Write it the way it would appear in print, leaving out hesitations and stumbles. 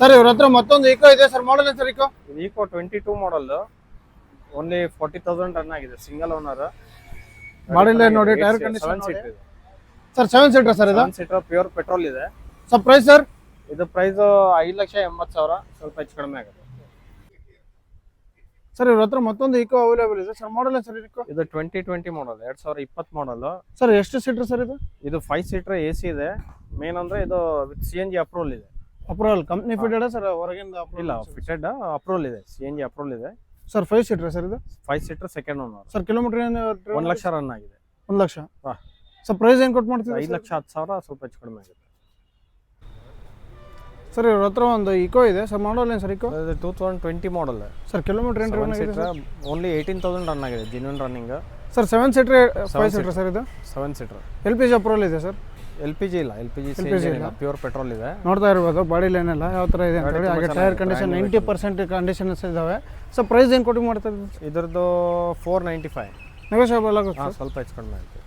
Sir ಇವ್ರ ಹತ್ರ ಮತ್ತೊಂದು ಈಕೋ ಇದೆ ಸರ್, ಮಾಡಲ್ ಸರ್ ಈಕೋ? ಇದು ಈಕೋ 22 ಮಾಡಲ್, ಓನ್ಲಿ 40,000 ರನ್ ಆಗಿದೆ, ಸಿಂಗಲ್ ಓನರ್. ಮಾಡಿಲ್ಲ ನೋಡಿ, ಟೈರ್ ಕಂಡೀಷನ್ 7 ಸೀಟರ್ ಇದೆ ಸರ್. 7 ಸೀಟರ್ ಸರ್ ಇದು? 7 ಸೀಟರ್ ಪ್ಯೂರ್ ಪೆಟ್ರೋಲ್ ಇದೆ. Sir price sir? ಇದು ಪ್ರೈಸ್ 5,80,000, ಸ್ವಲ್ಪ ಹೆಚ್ಚು ಕಡಿಮೆ ಆಗುತ್ತೆ. ಸರ್ ಇವ್ರ ಹತ್ರ ಮತ್ತೊಂದು ಈಕೋ ಅವೈಲೇಬಲ್ ಇದೆ ಸರ್, ಮಾಡಲ್ ಸರ್ ಈಕೋ? ಇದು 2020 ಮಾಡಲ್, 2020 ಮಾಡಲ್. ಸರ್ ಎಷ್ಟು ಸೀಟರ್ ಸರ್ ಇದು? ಇದು 5 ಸೀಟರ್ AC ಇದೆ. ಮೇನ್ ಅಂದ್ರೆ ಇದು ವಿತ್ CNG ಅಪ್ರೂವಲ್ ಇದೆ. ಅಪ್ರೂವಲ್ ಕಂಪ್ನಿ ಫಿಟೆಡ್ ಸರ್, ಹೊರಗಿಂದ ಇಲ್ಲ, ಫಿಟೆಡ್ ಅಪ್ರೂವಲ್ ಇದೆ, CNG ಅಪ್ರೂವಲ್ ಇದೆ. ಸರ್ 5 ಸೀಟರ್ ಸರ್ ಇದು? 5 seater second owner. Sir kilometre 1 lakh run ಆಗಿದೆ. 1 ಲಕ್ಷ. ಸರ್ ಪ್ರೈಸ್ ಏನು ಕೊಟ್ಟು ಮಾಡ್ತೀವಿ? 5,10,000, ಸ್ವಲ್ಪ ಹೆಚ್ಚು ಕಡಿಮೆ ಆಗುತ್ತೆ. ಸರ್ ಇವ್ರ ಹತ್ರ ಒಂದು ಈಕೋ ಇದೆ ಸರ್, ಮಾಡಲ್ ಏನು sir eco? 2020 model sir kilometre ಏನು ರನ್ ಆಗಿದೆ ಸರ್? ಓನ್ಲಿ 18,000 ರನ್ ಆಗಿದೆ, genuine running. Sir 7 seater 5 seater sir ಇದು? 7 ಸೀಟರ್. LPG ಅಪ್ರೂವಲ್ ಇದೆ ಸರ್? LPG ಇಲ್ಲ, LPG ಇಲ್ಲ, ಪ್ಯೂರ್ ಪೆಟ್ರೋಲ್ ಇದೆ. ನೋಡ್ತಾ ಇರ್ಬೋದು ಬಾಡಿ ಲೈನ್ ಎಲ್ಲ ಯಾವ ಥರ ಇದೆ ಅಂತ ಹೇಳಿ. ಹಾಗೆ ಟೈರ್ ಕಂಡೀಷನ್ 90% ಕಂಡೀಷನ್ಸ್ ಇದಾವೆ. ಸರ್ ಪ್ರೈಸ್ ಏನು ಕೊಟ್ಟು ಮಾಡ್ತಾರೆ? ಇದ್ರದ್ದು 495. ನೆಗೋಷಿಯಬಲ್ ಆಗುತ್ತೆ ಸ್ವಲ್ಪ ಹೆಚ್ಚು ಕಡಿಮೆ ಆಗುತ್ತೆ.